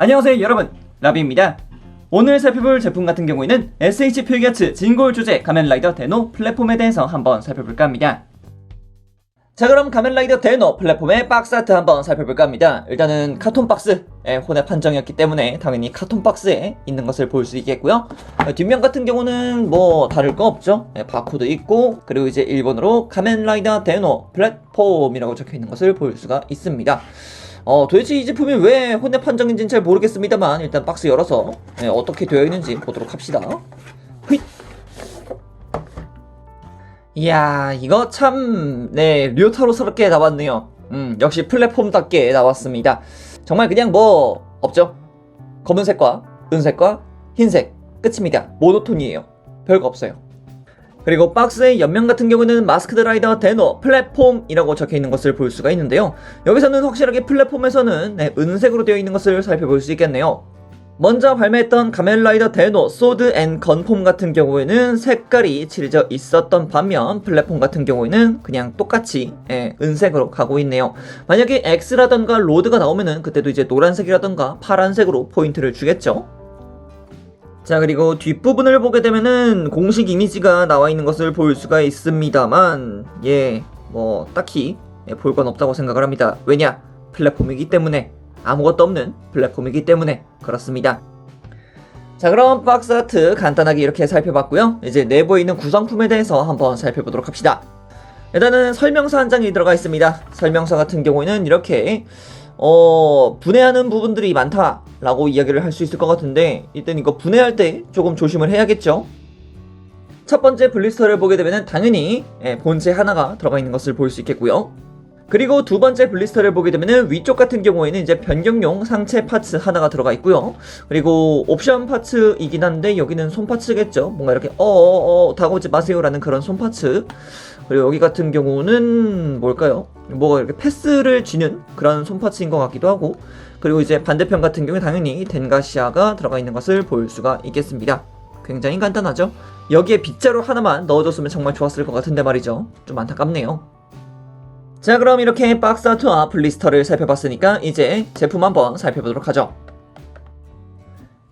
안녕하세요 여러분, 라비입니다. 오늘 살펴볼 제품 같은 경우에는 SH 필기아츠 진골 주제 가면라이더 데노 플랫폼에 대해서 한번 살펴볼까 합니다. 자, 그럼 가면라이더 데노 플랫폼의 박스아트 한번 살펴볼까 합니다. 일단은 카톤 박스의 혼합 판정이었기 때문에 당연히 카톤 박스에 있는 것을 볼 수 있겠고요. 뒷면 같은 경우는 뭐 다를 거 없죠. 바코드 있고, 그리고 이제 일본어로 가면라이더 데노 플랫폼이라고 적혀 있는 것을 볼 수가 있습니다. 도대체 이 제품이 왜 혼합 판정인지는 잘 모르겠습니다만 일단 박스 열어서 어떻게 되어 있는지 보도록 합시다. 휘! 이야, 이거 참 류타로스럽게 나왔네요. 역시 플랫폼답게 나왔습니다. 정말 그냥 뭐 없죠. 검은색과 은색과 흰색 끝입니다. 모노톤이에요. 별거 없어요. 그리고 박스의 옆면 같은 경우는 마스크드 라이더 데노 플랫폼이라고 적혀있는 것을 볼 수가 있는데요. 여기서는 확실하게 플랫폼에서는 은색으로 되어 있는 것을 살펴볼 수 있겠네요. 먼저 발매했던 가면라이더 데노 소드 앤 건폼 같은 경우에는 색깔이 칠해져 있었던 반면 플랫폼 같은 경우에는 그냥 똑같이 은색으로 가고 있네요. 만약에 X라던가 로드가 나오면은 그때도 이제 노란색이라던가 파란색으로 포인트를 주겠죠. 자, 그리고 뒷부분을 보게 되면은 공식 이미지가 나와 있는 것을 볼 수가 있습니다만 뭐 딱히 볼 건 없다고 생각을 합니다. 왜냐? 플랫폼이기 때문에, 아무것도 없는 플랫폼이기 때문에 그렇습니다. 자, 그럼 박스 아트 간단하게 이렇게 살펴봤고요. 이제 내부에 있는 구성품에 대해서 한번 살펴보도록 합시다. 일단은 설명서 한 장이 들어가 있습니다. 설명서 같은 경우에는 이렇게 분해하는 부분들이 많다라고 이야기를 할 수 있을 것 같은데, 일단 이거 분해할 때 조금 조심을 해야겠죠. 첫 번째 블리스터를 보게 되면 당연히 본체 하나가 들어가 있는 것을 볼 수 있겠고요. 그리고 두 번째 블리스터를 보게 되면 위쪽 같은 경우에는 이제 변경용 상체 파츠 하나가 들어가 있고요. 그리고 옵션 파츠이긴 한데 여기는 손 파츠겠죠. 뭔가 이렇게 다가오지 마세요라는 그런 손 파츠. 그리고 여기 같은 경우는 뭘까요? 뭐가 이렇게 패스를 쥐는 그런 손 파츠인 것 같기도 하고, 그리고 이제 반대편 같은 경우에 당연히 덴가시아가 들어가 있는 것을 볼 수가 있겠습니다. 굉장히 간단하죠? 여기에 빗자루 하나만 넣어줬으면 정말 좋았을 것 같은데 말이죠. 좀 안타깝네요. 자, 그럼 이렇게 박스 아트와 블리스터를 살펴봤으니까 이제 제품 한번 살펴보도록 하죠.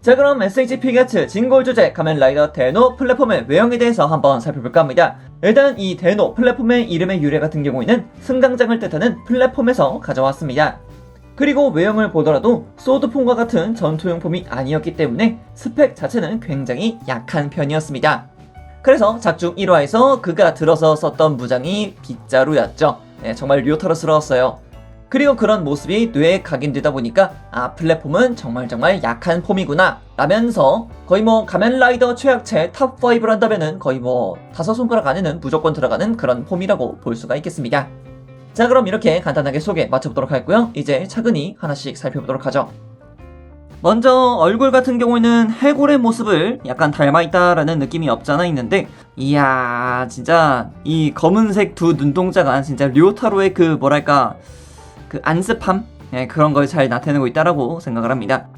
자, 그럼 SH 필기아츠 진골 주제 가면라이더 데노 플랫폼의 외형에 대해서 한번 살펴볼까 합니다. 일단 이 데노 플랫폼의 이름의 유래 같은 경우에는 승강장을 뜻하는 플랫폼에서 가져왔습니다. 그리고 외형을 보더라도 소드폼과 같은 전투용 폼이 아니었기 때문에 스펙 자체는 굉장히 약한 편이었습니다. 그래서 작중 1화에서 그가 들어서 썼던 무장이 빗자루였죠. 정말 류타로스러웠어요. 그리고 그런 모습이 뇌에 각인되다 보니까 플랫폼은 정말 약한 폼이구나 라면서 거의 뭐 가면라이더 최악체 탑5를 한다면은 거의 뭐 5손가락 안에는 무조건 들어가는 그런 폼이라고 볼 수가 있겠습니다. 자, 그럼 이렇게 간단하게 소개 마쳐보도록 하고요. 이제 차근히 하나씩 살펴보도록 하죠. 먼저 얼굴 같은 경우에는 해골의 모습을 약간 닮아있다라는 느낌이 없잖아 있는데, 이야, 진짜 이 검은색 두 눈동자가 진짜 류타로의 그 뭐랄까 그 안습함? 그런 걸 잘 나타내고 있다라고 생각을 합니다.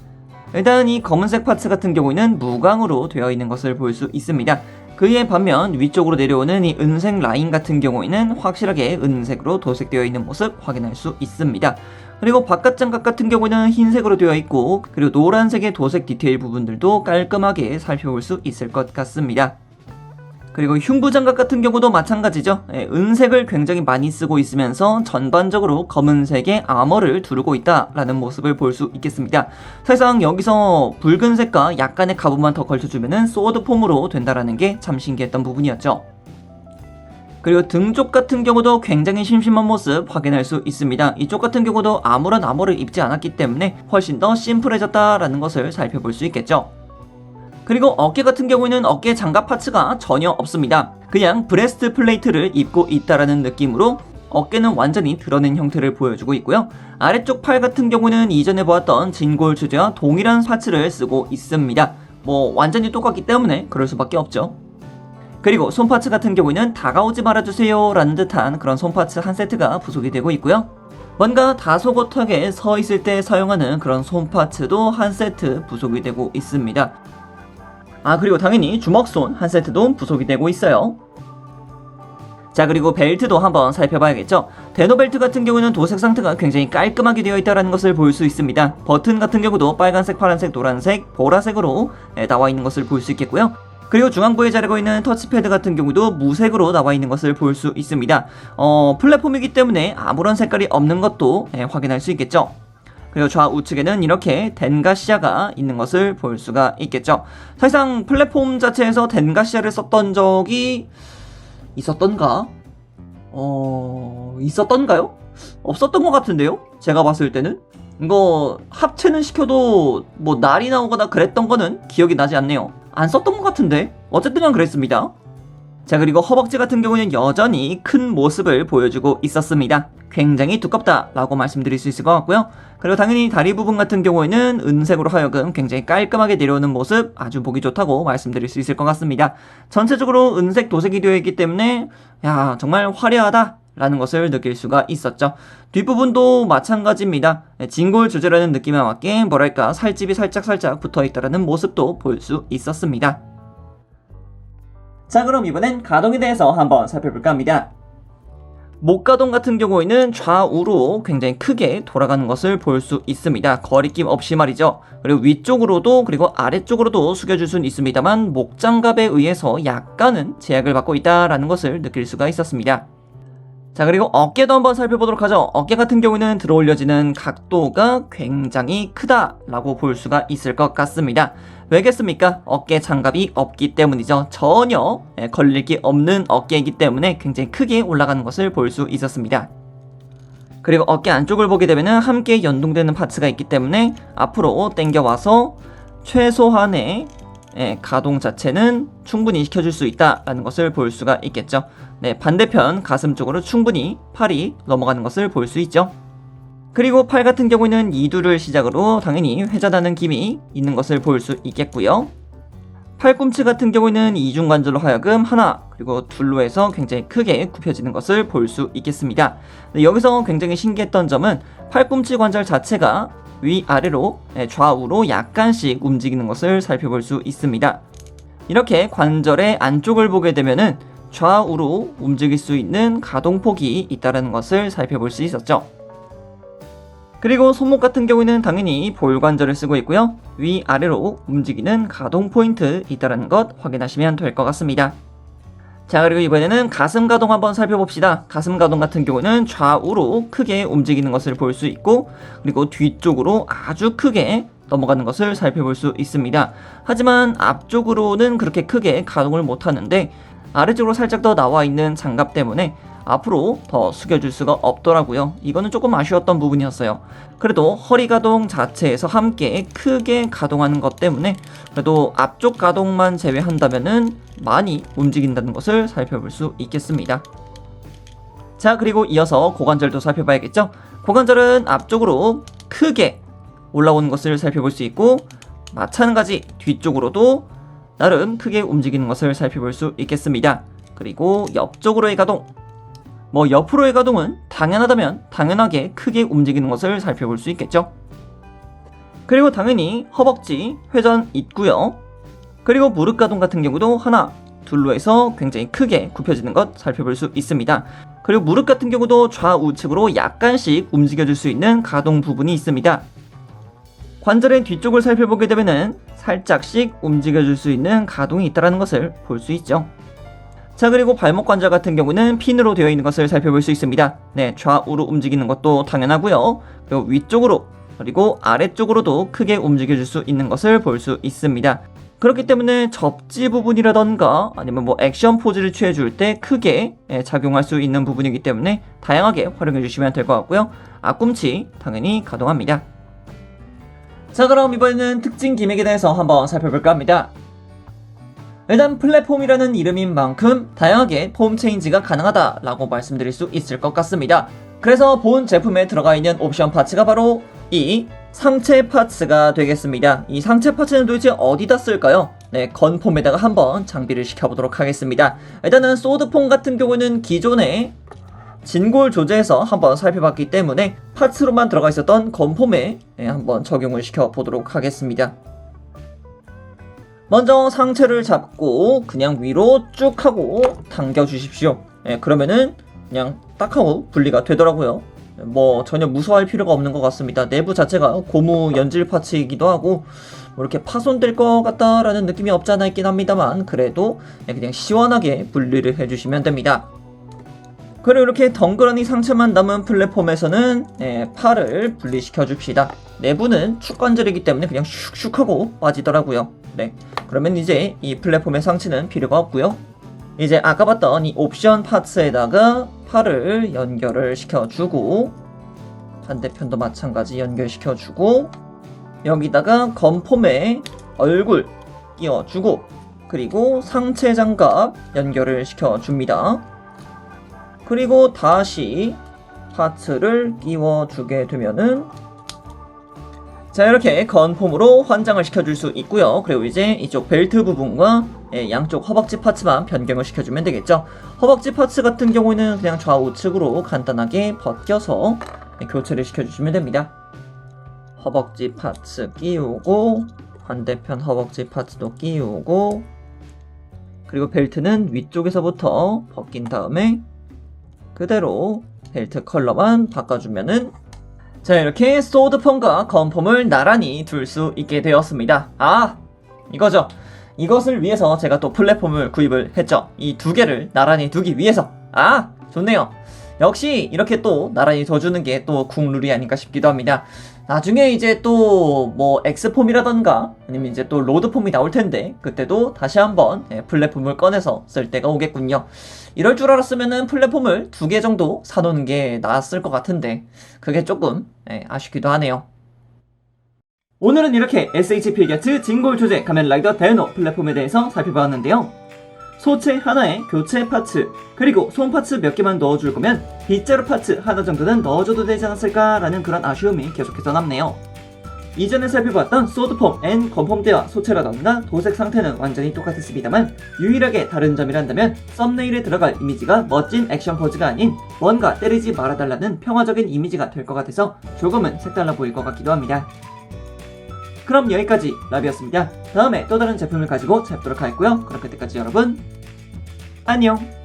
일단 이 검은색 파츠 같은 경우에는 무광으로 되어 있는 것을 볼 수 있습니다. 그에 반면 위쪽으로 내려오는 이 은색 라인 같은 경우에는 확실하게 은색으로 도색되어 있는 모습 확인할 수 있습니다. 그리고 바깥 장갑 같은 경우는 흰색으로 되어 있고, 그리고 노란색의 도색 디테일 부분들도 깔끔하게 살펴볼 수 있을 것 같습니다. 그리고 흉부 장갑 같은 경우도 마찬가지죠. 은색을 굉장히 많이 쓰고 있으면서 전반적으로 검은색의 아머를 두르고 있다라는 모습을 볼 수 있겠습니다. 사실상 여기서 붉은색과 약간의 가부만 더 걸쳐주면 소드 폼으로 된다라는 게 참 신기했던 부분이었죠. 그리고 등 쪽 같은 경우도 굉장히 심심한 모습 확인할 수 있습니다. 이쪽 같은 경우도 아무런 아머를 입지 않았기 때문에 훨씬 더 심플해졌다라는 것을 살펴볼 수 있겠죠. 그리고 어깨 같은 경우에는 어깨 장갑 파츠가 전혀 없습니다. 그냥 브레스트 플레이트를 입고 있다라는 느낌으로 어깨는 완전히 드러낸 형태를 보여주고 있고요. 아래쪽 팔 같은 경우는 이전에 보았던 진골 주제와 동일한 파츠를 쓰고 있습니다. 뭐 완전히 똑같기 때문에 그럴 수밖에 없죠. 그리고 손파츠 같은 경우에는 다가오지 말아주세요 라는 듯한 그런 손파츠 한 세트가 부속이 되고 있고요. 뭔가 다소곳하게 서 있을 때 사용하는 그런 손파츠도 한 세트 부속이 되고 있습니다. 그리고 당연히 주먹손 한 세트도 부속이 되고 있어요. 자, 그리고 벨트도 한번 살펴봐야겠죠. 데노벨트 같은 경우는 도색 상태가 굉장히 깔끔하게 되어 있다는 것을 볼 수 있습니다. 버튼 같은 경우도 빨간색, 파란색, 노란색, 보라색으로 나와 있는 것을 볼 수 있겠고요. 그리고 중앙부에 자리고 있는 터치패드 같은 경우도 무색으로 나와 있는 것을 볼 수 있습니다. 플랫폼이기 때문에 아무런 색깔이 없는 것도 확인할 수 있겠죠. 그리고 좌우측에는 이렇게 덴가시아가 있는 것을 볼 수가 있겠죠. 사실상 플랫폼 자체에서 덴가시아를 썼던 적이 있었던가? 있었던가요? 없었던 것 같은데요? 제가 봤을 때는? 이거 합체는 시켜도 뭐 날이 나오거나 그랬던 거는 기억이 나지 않네요. 안 썼던 것 같은데? 어쨌든 그랬습니다. 자, 그리고 허벅지 같은 경우는 여전히 큰 모습을 보여주고 있었습니다. 굉장히 두껍다 라고 말씀드릴 수 있을 것 같고요. 그리고 당연히 다리 부분 같은 경우에는 은색으로 하여금 굉장히 깔끔하게 내려오는 모습 아주 보기 좋다고 말씀드릴 수 있을 것 같습니다. 전체적으로 은색 도색이 되어 있기 때문에 야, 정말 화려하다 라는 것을 느낄 수가 있었죠. 뒷부분도 마찬가지입니다. 진골 조절하는 느낌에 맞게 뭐랄까 살집이 살짝 붙어있다라는 모습도 볼 수 있었습니다. 자, 그럼 이번엔 가동에 대해서 한번 살펴볼까 합니다. 목가동 같은 경우에는 좌우로 굉장히 크게 돌아가는 것을 볼 수 있습니다. 거리낌 없이 말이죠. 그리고 위쪽으로도 그리고 아래쪽으로도 숙여줄 수는 있습니다만 목장갑에 의해서 약간은 제약을 받고 있다라는 것을 느낄 수가 있었습니다. 자, 그리고 어깨도 한번 살펴보도록 하죠. 어깨 같은 경우에는 들어 올려지는 각도가 굉장히 크다라고 볼 수가 있을 것 같습니다. 왜겠습니까? 어깨 장갑이 없기 때문이죠. 전혀 걸릴 게 없는 어깨이기 때문에 굉장히 크게 올라가는 것을 볼 수 있었습니다. 그리고 어깨 안쪽을 보게 되면 함께 연동되는 파츠가 있기 때문에 앞으로 당겨와서 최소한의 가동 자체는 충분히 시켜줄 수 있다는 것을 볼 수가 있겠죠. 네, 반대편 가슴 쪽으로 충분히 팔이 넘어가는 것을 볼 수 있죠. 그리고 팔 같은 경우는 2두를 시작으로 당연히 회전하는 힘이 있는 것을 볼 수 있겠고요. 팔꿈치 같은 경우는 이중관절로 하여금 하나 그리고 둘로 해서 굉장히 크게 굽혀지는 것을 볼 수 있겠습니다. 네, 여기서 굉장히 신기했던 점은 팔꿈치 관절 자체가 위아래로 좌우로 약간씩 움직이는 것을 살펴볼 수 있습니다. 이렇게 관절의 안쪽을 보게 되면은 좌우로 움직일 수 있는 가동폭이 있다는 것을 살펴볼 수 있었죠. 그리고 손목 같은 경우에는 당연히 볼관절을 쓰고 있고요. 위아래로 움직이는 가동 포인트 있다는 것 확인하시면 될 것 같습니다. 자, 그리고 이번에는 가슴 가동 한번 살펴봅시다. 가슴 가동 같은 경우는 좌우로 크게 움직이는 것을 볼 수 있고 그리고 뒤쪽으로 아주 크게 넘어가는 것을 살펴볼 수 있습니다. 하지만 앞쪽으로는 그렇게 크게 가동을 못하는데 아래쪽으로 살짝 더 나와 있는 장갑 때문에 앞으로 더 숙여줄 수가 없더라고요. 이거는 조금 아쉬웠던 부분이었어요. 그래도 허리 가동 자체에서 함께 크게 가동하는 것 때문에 그래도 앞쪽 가동만 제외한다면은 많이 움직인다는 것을 살펴볼 수 있겠습니다. 자, 그리고 이어서 고관절도 살펴봐야겠죠. 고관절은 앞쪽으로 크게 올라오는 것을 살펴볼 수 있고 마찬가지 뒤쪽으로도 나름 크게 움직이는 것을 살펴볼 수 있겠습니다. 그리고 옆쪽으로의 가동, 옆으로의 가동은 당연하다면 당연하게 크게 움직이는 것을 살펴볼 수 있겠죠. 그리고 당연히 허벅지 회전 있고요. 그리고 무릎 가동 같은 경우도 하나, 둘로 해서 굉장히 크게 굽혀지는 것 살펴볼 수 있습니다. 그리고 무릎 같은 경우도 좌우측으로 약간씩 움직여줄 수 있는 가동 부분이 있습니다. 관절의 뒤쪽을 살펴보게 되면은 살짝씩 움직여줄 수 있는 가동이 있다는 것을 볼 수 있죠. 자, 그리고 발목 관절 같은 경우는 핀으로 되어 있는 것을 살펴볼 수 있습니다. 네, 좌우로 움직이는 것도 당연하고요. 그리고 위쪽으로 그리고 아래쪽으로도 크게 움직여줄 수 있는 것을 볼 수 있습니다. 그렇기 때문에 접지 부분이라던가 아니면 액션 포즈를 취해줄 때 크게 작용할 수 있는 부분이기 때문에 다양하게 활용해 주시면 될 것 같고요. 앞꿈치 당연히 가동합니다. 자, 그럼 이번에는 특징 기믹에 대해서 한번 살펴볼까 합니다. 일단 플랫폼이라는 이름인 만큼 다양하게 폼 체인지가 가능하다라고 말씀드릴 수 있을 것 같습니다. 그래서 본 제품에 들어가 있는 옵션 파츠가 바로 이 상체 파츠가 되겠습니다. 이 상체 파츠는 도대체 어디다 쓸까요? 네, 건폼에다가 한번 장비를 시켜보도록 하겠습니다. 일단은 소드폼 같은 경우는 기존에 진골 조제에서 한번 살펴봤기 때문에 파츠로만 들어가 있었던 건폼에 한번 적용을 시켜보도록 하겠습니다. 먼저 상체를 잡고 그냥 위로 쭉 하고 당겨 주십시오. 그러면은 그냥 딱 하고 분리가 되더라고요. 뭐 전혀 무서워할 필요가 없는 것 같습니다. 내부 자체가 고무 연질 파츠이기도 하고 뭐 이렇게 파손될 것 같다라는 느낌이 없지 않아 있긴 합니다만, 그래도 그냥 시원하게 분리를 해주시면 됩니다. 그리고 이렇게 덩그러니 상체만 남은 플랫폼에서는 팔을 분리시켜 줍시다. 내부는 축관절이기 때문에 그냥 슉슉 하고 빠지더라고요. 네, 그러면 이제 이 플랫폼의 상체는 필요가 없고요. 이제 아까 봤던 이 옵션 파츠에다가 팔을 연결을 시켜주고, 반대편도 마찬가지 연결시켜주고, 여기다가 건폼에 얼굴 끼워주고, 그리고 상체 장갑 연결을 시켜줍니다. 그리고 다시 파츠를 끼워주게 되면은 자, 이렇게 건폼으로 환장을 시켜줄 수 있고요. 그리고 이제 이쪽 벨트 부분과 양쪽 허벅지 파츠만 변경을 시켜주면 되겠죠. 허벅지 파츠 같은 경우에는 그냥 좌우측으로 간단하게 벗겨서 교체를 시켜주시면 됩니다. 허벅지 파츠 끼우고, 반대편 허벅지 파츠도 끼우고, 그리고 벨트는 위쪽에서부터 벗긴 다음에 그대로 벨트 컬러만 바꿔주면은 자, 이렇게 소드폼과 건폼을 나란히 둘 수 있게 되었습니다. 아, 이거죠. 이것을 위해서 제가 또 플랫폼을 구입을 했죠. 이 두 개를 나란히 두기 위해서. 아, 좋네요. 역시 이렇게 또 나란히 둬주는 게 또 국룰이 아닌가 싶기도 합니다. 나중에 이제 또 뭐 X폼이라던가 아니면 이제 또 로드폼이 나올 텐데, 그때도 다시 한번 플랫폼을 꺼내서 쓸 때가 오겠군요. 이럴 줄 알았으면은 플랫폼을 2개 정도 사놓는 게 나았을 것 같은데, 그게 조금 아쉽기도 하네요. 오늘은 이렇게 SH 필겨츠 진골 조제 가면라이더 다이노 플랫폼에 대해서 살펴보았는데요. 소체 하나에 교체 파츠, 그리고 손 파츠 몇 개만 넣어줄 거면 빗자루 파츠 하나 정도는 넣어줘도 되지 않았을까라는 그런 아쉬움이 계속해서 남네요. 이전에 살펴봤던 소드폼 앤 건폼 때와 소체라던가 도색 상태는 완전히 똑같았습니다만, 유일하게 다른 점이란다면 썸네일에 들어갈 이미지가 멋진 액션 포즈가 아닌 뭔가 때리지 말아달라는 평화적인 이미지가 될 것 같아서 조금은 색달라 보일 것 같기도 합니다. 그럼 여기까지 라비였습니다. 다음에 또 다른 제품을 가지고 찾도록 하겠고요. 그럼 그때까지 여러분 안녕.